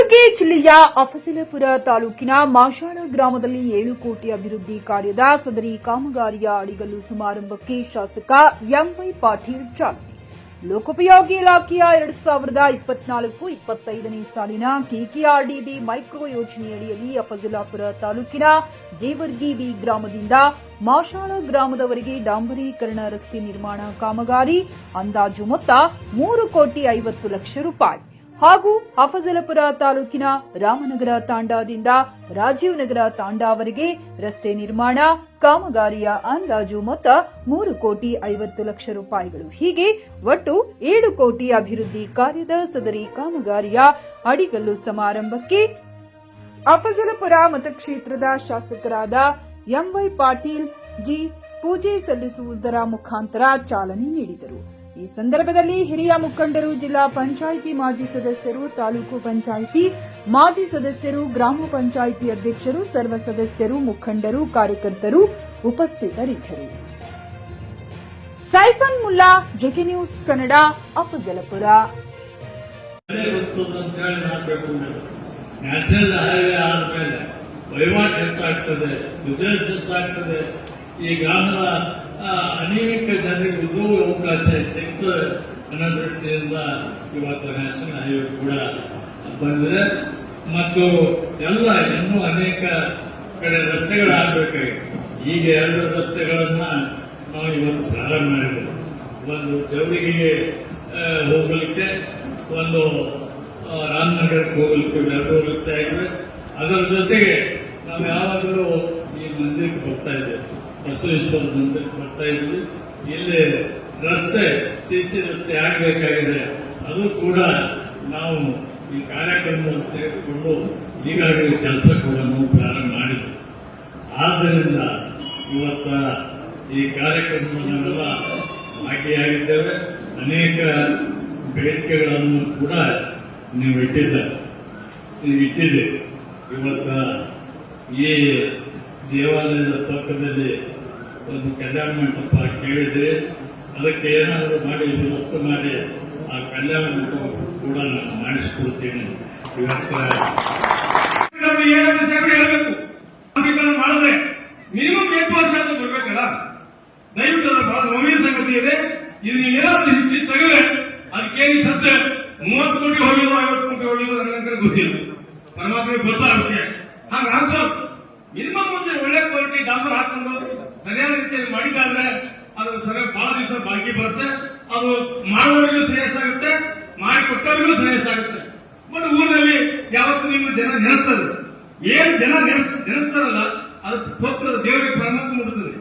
ಕಲಬುರಗಿ ಜಿಲ್ಲೆಯ ಅಫಜಲಪುರ ತಾಲೂಕಿನ ಮಾಶಾಳ ಗ್ರಾಮದಲ್ಲಿ 7 ಕೋಟಿ ಅಭಿವೃದ್ಧಿ ಕಾರ್ಯದ ಸದರಿ ಕಾಮಗಾರಿಯ ಅಡಿಗಲ್ಲು ಸಮಾರಂಭಕ್ಕೆ ಶಾಸಕ ಎಂವೈ ಪಾಟೀಲ್ ಚಾಲನೆ. ಲೋಕೋಪಯೋಗಿ ಇಲಾಖೆಯ 2024-25ನೇ ಸಾಲಿನ ಕೆಕೆಆರ್ಡಿಬಿ ಮೈಕ್ರೋ ಯೋಜನೆಯಡಿಯಲ್ಲಿ ಅಫಜಲಪುರ ತಾಲೂಕಿನ ಜೇವರ್ಗಿ ಬಿ ಗ್ರಾಮದಿಂದ ಮಾಶಾಳ ಗ್ರಾಮದವರೆಗೆ ಡಾಂಬರೀಕರಣ ರಸ್ತೆ ನಿರ್ಮಾಣ ಕಾಮಗಾರಿ ಅಂದಾಜು ಮೊತ್ತ 3 ಕೋಟಿ 50 ಲಕ್ಷ ರೂಪಾಯಿ ಹಾಗೂ ಅಫಜಲಪುರ ತಾಲೂಕಿನ ರಾಮನಗರ ತಾಂಡಾದಿಂದ ರಾಜೀವ್ ನಗರ ತಾಂಡಾವರೆಗೆ ರಸ್ತೆ ನಿರ್ಮಾಣ ಕಾಮಗಾರಿಯ ಅಂದಾಜು ಮೊತ್ತ 3 ಕೋಟಿ 50 ಲಕ್ಷ ರೂಪಾಯಿಗಳು. ಹೀಗೆ ಒಟ್ಟು 7 ಕೋಟಿ ಅಭಿವೃದ್ಧಿ ಕಾರ್ಯದ ಸದರಿ ಕಾಮಗಾರಿಯ ಅಡಿಗಲ್ಲು ಸಮಾರಂಭಕ್ಕೆ ಅಫಜಲಪುರ ಮತಕ್ಷೇತ್ರದ ಶಾಸಕರಾದ ಎಂವೈ ಪಾಟೀಲ್ ಜಿ ಪೂಜೆ ಸಲ್ಲಿಸುವುದರ ಮುಖಾಂತರ ಚಾಲನೆ ನೀಡಿದರು. ಈ ಸಂದರ್ಭದಲ್ಲಿ ಹಿರಿಯ ಮುಖಂಡರು, ಜಿಲ್ಲಾ ಪಂಚಾಯಿತಿ ಮಾಜಿ ಸದಸ್ಯರು, ತಾಲೂಕು ಪಂಚಾಯಿತಿ ಮಾಜಿ ಸದಸ್ಯರು, ಗ್ರಾಮ ಪಂಚಾಯಿತಿ ಅಧ್ಯಕ್ಷರು, ಸರ್ವ ಸದಸ್ಯರು, ಮುಖಂಡರು, ಕಾರ್ಯಕರ್ತರು ಉಪಸ್ಥಿತರಿದ್ದರು. Siphon Mulla, JK news Kannada, Afzalpur. National highway ಆದ್ಮೇಲೆ ವಹಿವಾಟು ಹೆಚ್ಚಾಗ್ತದೆ, ಬಿಸಿನೆಸ್ ಹೆಚ್ಚಾಗ್ತದೆ. ಈ ಗ್ರಾಮದ ಅನೇಕ ಜನರಿಗೆ ಉದ್ಯೋಗ ಅವಕಾಶ ಸಿಗ್ತದೆ ಅನ್ನೋ ದೃಷ್ಟಿಯಿಂದ ಇವತ್ತು ನ್ಯಾಷನಲ್ ಹೈವೇ ಕೂಡ ಬಂದಿದೆ. ಮತ್ತು ಎಲ್ಲ ಇನ್ನೂ ಅನೇಕ ಕಡೆ ರಸ್ತೆಗಳಾಗಬೇಕಾಗಿದೆ. ಈಗ 2 ರಸ್ತೆಗಳನ್ನ ನಾವು ಇವತ್ತು ಪ್ರಾರಂಭ ಮಾಡಿದ್ದೇವೆ. ಒಂದು ಜವರಿಗೆಗೆ ಹೋಗಲಿಕ್ಕೆ, ಒಂದು ರಾಮನಗರಕ್ಕೆ ಹೋಗಲಿಕ್ಕೆ 2 ರಸ್ತೆ ಆಗಿವೆ. ಅದರ ಜೊತೆಗೆ ನಾವು ಯಾವಾಗಲೂ ಈ ಮಂದಿರಕ್ಕೆ ಬರ್ತಾ ಇದ್ದೇವೆ, ಬಸವೇಶ್ವರ ಮಂದಿರಕ್ಕೆ ಬರ್ತಾ ಇದ್ವಿ. ಇಲ್ಲಿ ರಸ್ತೆ ಸಿಸಿ ರಸ್ತೆ ಆಗಬೇಕಾಗಿದೆ. ಅದು ಕೂಡ ನಾವು ಈ ಕಾರ್ಯಕ್ರಮವನ್ನು ತೆಗೆದುಕೊಂಡು ಈಗಾಗಲೇ ಕೆಲಸ ಕೂಡ ನಾವು ಪ್ರಾರಂಭ ಮಾಡಿದ್ವಿ. ಆದ್ದರಿಂದ ಇವತ್ತ ಈ ಕಾರ್ಯಕ್ರಮವನ್ನೆಲ್ಲ ಭಾಗಿಯಾಗಿದ್ದೇವೆ. ಅನೇಕ ಬೇಡಿಕೆಗಳನ್ನು ಕೂಡ ನೀವು ಇಟ್ಟಿದ್ದೀರಿ. ಇವತ್ತ ಈ ದೇವಾಲಯದ ಪಕ್ಕದಲ್ಲಿ ಒಂದು ಕಲ್ಯಾಣ ಮಂಟಪ ಕೇಳಿದ್ರೆ ಅದಕ್ಕೆ ಏನಾದರೂ ಮಾಡಿ ವ್ಯವಸ್ಥೆ ಮಾಡಿ ಆ ಕಲ್ಯಾಣ ಮಂಟಪ ಕೂಡ ನಾನು ಮಾಡಿಸ್ಕೊಡ್ತೀನಿ. ಇವತ್ತು ಹೇಳಬೇಕು, ಮಾಡಿದ್ರೆ ಮಿನಿಮಮ್ 8 ವರ್ಷ ಅಂತ ಬರ್ಬೇಕಲ್ಲ. ದಯವಿಟ್ಟು ಅದರ ಬಹಳ ಗಂಭೀರ ಸಂಗತಿ ಇದೆ. ಇದು ನೀವೇನಾದ್ರೂ ಹಿಸ್ಟ್ರಿ ತೆಗೆದ್ರೆ ಅದಕ್ಕೇನು ಸತ್ಯ 30 ಕೋಟಿ ಹೋಗಿದ್ದು 50 ಕೋಟಿ ಹೋಗಿದ್ದು ನನಗೆ ಗೊತ್ತಿಲ್ಲ. ಪರಮಾತ್ಮಗೆ ಗೊತ್ತಾದ ವಿಷಯ. ಹಾಗಾಗ್ಬಾರ್ದು. ಮಿನಿಮಮ್ ಒಂದು ಒಳ್ಳೆ ಕ್ವಾಲಿಟಿ ಡಾಂಬರ್ ಹಾಕೊಂಡು ಸರಿಯಾದ ರೀತಿಯಲ್ಲಿ ಮಾಡಿದಾದ್ರೆ ಅದು ಸರಿಯಾಗಿ ಬಹಳ ದಿವಸ ಬಾಕಿ ಬರುತ್ತೆ. ಅದು ಮಾಡುವವರಿಗೂ ಶ್ರೇಯಸ್ಸಾಗುತ್ತೆ, ಮಾಡಿಕೊಟ್ಟವರಿಗೂ ಶ್ರೇಯಸ್ಸಾಗುತ್ತೆ. ಬಟ್ ಊರಿನಲ್ಲಿ ಯಾವತ್ತೂ ನಿಮ್ಮ ಜನ ನೆನೆಸ್ತದೆ. ಏನ್ ಜನ ನೆನೆಸ್ತಾರಲ್ಲ ಅದು ಪುತ್ರದ ದೇವರಿಗೆ ಪರಮಾತ್ಮ ಮುಡುತ್ತದೆ,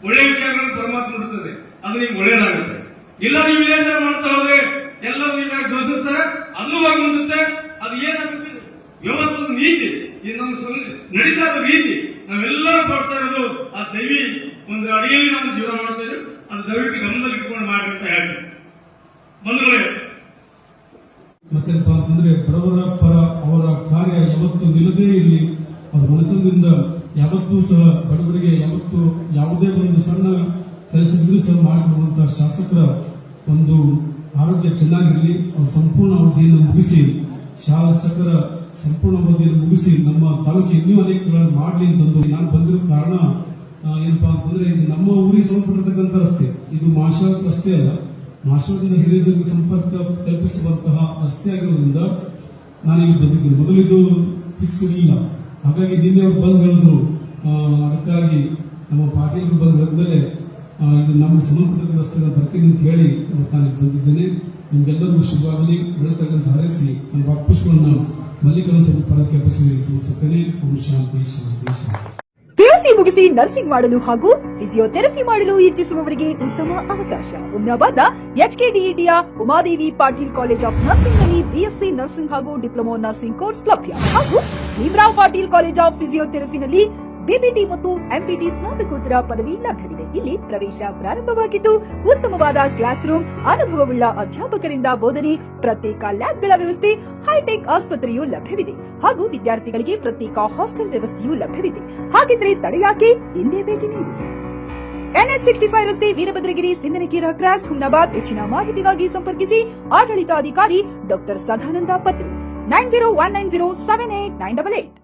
ಒಳ್ಳೆಯ ವಿಚಾರಗಳನ್ನು ಪರಮಾತ್ಮ ಮುಡುತ್ತದೆ. ಅದು ನಿಮ್ಗೆ ಒಳ್ಳೆಯದಾಗುತ್ತೆ. ಇಲ್ಲ ನೀವು ಏನಾರ ಮಾಡ್ತಾ ಹೋದ್ರೆ ಎಲ್ಲರೂ ನೀವಾಗಿ ದೋಷಿಸ್ತಾರೆ, ಅದನ್ನು ಆಗಿ ಮುಂದುತ್ತೆ. ಅದು ಏನಾಗುತ್ತೆ ವ್ಯವಸ್ಥೆ ನೀತಿ, ಇದು ನಮ್ಮ ನಡೀತಾ ಇರೋ ರೀತಿ ನಾವೆಲ್ಲರೂ ಬರ್ತಾ ಇರೋದು ಆ ದೈವಿ ಒಂದು ಅಡಿಯಲ್ಲಿ ನಾವು ಜೀವನ ಮಾಡ್ತಾ ಇದ್ದೀವಿ. ಅದು ದಯವಿಟ್ಟು ಗಮನದಲ್ಲಿ ಇಟ್ಕೊಂಡು ಮಾಡಿ ಅಂತ ಹೇಳ್ತೀವಿ. ಬಂಧುಗಳೇ, ಮತ್ತೇನಪ್ಪ ಅಂತಂದ್ರೆ ಬಡವರ ಪರ ಅವರ ಕಾರ್ಯ ಯಾವತ್ತು ನಿಲ್ಲದೇ ಇರಲಿ. ಅವರ ಮನತನದಿಂದ ಯಾವತ್ತೂ ಸಹ ಬಡವರಿಗೆ ಯಾವತ್ತು ಯಾವುದೇ ಒಂದು ಸಣ್ಣ ಕೆಲಸದಿದ್ರೂ ಸಹ ಮಾಡಿಕೊಡುವಂತಹ ಶಾಸಕರ ಒಂದು ಆರೋಗ್ಯ ಚೆನ್ನಾಗಿರಲಿ. ಅವರು ಸಂಪೂರ್ಣ ಅವಧಿಯನ್ನು ಮುಗಿಸಿ, ಶಾಸಕರ ಸಂಪೂರ್ಣ ಅವಧಿಯನ್ನು ಮುಗಿಸಿ ನಮ್ಮ ತಾಲೂಕಿಗೆ ಇನ್ನೂ ಅನೇಕಗಳನ್ನು ಮಾಡಲಿ ಅಂತಂದು ನಾನು ಬಂದಿರೋ ಕಾರಣ ಏನಪ್ಪಾ ಅಂತಂದ್ರೆ ಇದು ನಮ್ಮ ಊರಿಗೆ ಸಂಬಂಧಪಟ್ಟಿರ್ತಕ್ಕಂಥ ರಸ್ತೆ. ಇದು ಮಾಶಾಳ ರಸ್ತೆ ಅಲ್ಲ, ಮಾಶಾಳದಿಂದ ಹಿರಿಯ ಜನರಿಗೆ ಸಂಪರ್ಕ ಕಲ್ಪಿಸುವಂತಹ ರಸ್ತೆ ಆಗಿರೋದ್ರಿಂದ ನಾನೀಗ ಬಂದಿದ್ದೀನಿ. ಮೊದಲು ಇದು ಫಿಕ್ಸ್ ಇರಲಿಲ್ಲ. ಹಾಗಾಗಿ ನಿನ್ನೆ ಅವ್ರು ಬಂದು ಹೇಳಿದ್ರು. ಅದಕ್ಕಾಗಿ ನಮ್ಮ ಪಾಟೀಲ್ ಬಂದು ಹೇಳಿದ್ಮೇಲೆ ಇದು ನಮ್ಮ ಸಂಬಂಧಪಟ್ಟ ರಸ್ತೆಗಳ ಬರ್ತೀನಿ ಅಂತ ಹೇಳಿ ನಾನು ಬಂದಿದ್ದೇನೆ. ನಿಮ್ಗೆಲ್ಲರಿಗೂ ಶುಭವಾಗಲಿ, ಬೆಳತಕ್ಕಂಥ ಹಾರೈಸಿ ನನ್ನ ವಾಪಸ್ಗಳನ್ನು ಮಲ್ಲಿಕರಣ ಪರಕ್ಕೆ ಸಲ್ಲಿಸುತ್ತೇನೆ. ಓಂ ಶಾಂತಿ ಶಾಂತಿ ಶಾಂತಿ. ಪಿಯುಸಿ ಮುಗಿಸಿ ನರ್ಸಿಂಗ್ ಮಾಡಲು ಹಾಗೂ ಫಿಸಿಯೋಥೆರಪಿ ಮಾಡಲು ಇಚ್ಛಿಸುವವರಿಗೆ ಉತ್ತಮ ಅವಕಾಶ. ಹುಮ್ನಾಬಾದ್ನ ಎಚ್ಕೆಡಿಇಟಿಯ Umadevi Patil college of nursing ನಲ್ಲಿ ಬಿಎಸ್ಸಿ ನರ್ಸಿಂಗ್ ಹಾಗೂ ಡಿಪ್ಲೊಮಾ ನರ್ಸಿಂಗ್ ಕೋರ್ಸ್ ಲಭ್ಯ ಹಾಗೂ ಭೀಮರಾವ್ ಪಾಟೀಲ್ ಕಾಲೇಜ್ ಆಫ್ ಫಿಸಿಯೋಥೆರಪಿನಲ್ಲಿ ಬಿಬಿಟಿ ಮತ್ತು ಎಂಪಿಟಿ ಸ್ನಾತಕೋತ್ತರ ಪದವಿ ಲಭ್ಯವಿದೆ. ಇಲ್ಲಿ ಪ್ರವೇಶ ಪ್ರಾರಂಭವಾಗಿದ್ದು ಉತ್ತಮವಾದ ಕ್ಲಾಸ್ ರೂಮ್, ಅನುಭವವುಳ್ಳ ಅಧ್ಯಾಪಕರಿಂದ ಬೋಧನೆ, ಪ್ರತ್ಯೇಕ ಲ್ಯಾಬ್ಗಳ ವ್ಯವಸ್ಥೆ, ಹೈಟೆಕ್ ಆಸ್ಪತ್ರೆಯೂ ಲಭ್ಯವಿದೆ ಹಾಗೂ ವಿದ್ಯಾರ್ಥಿಗಳಿಗೆ ಪ್ರತ್ಯೇಕ ಹಾಸ್ಟೆಲ್ ವ್ಯವಸ್ಥೆಯೂ ಲಭ್ಯವಿದೆ. ಹಾಗಿದ್ರೆ ತಡೆಯಾಕೆ, ಹಿಂದೆ ಭೇಟಿ ನೀಡಿ. NH65 ರಸ್ತೆ, ವೀರಭದ್ರಗಿರಿ, ಸಿಂದನಕೇರ ಕ್ರಾಸ್, ಹುಮ್ನಾಬಾದ್. ಹೆಚ್ಚಿನ ಮಾಹಿತಿಗಾಗಿ ಸಂಪರ್ಕಿಸಿ ಆಡಳಿತಾಧಿಕಾರಿ ಡಾ. ಸದಾನಂದ ಪತ್ರಿ, 9019078988.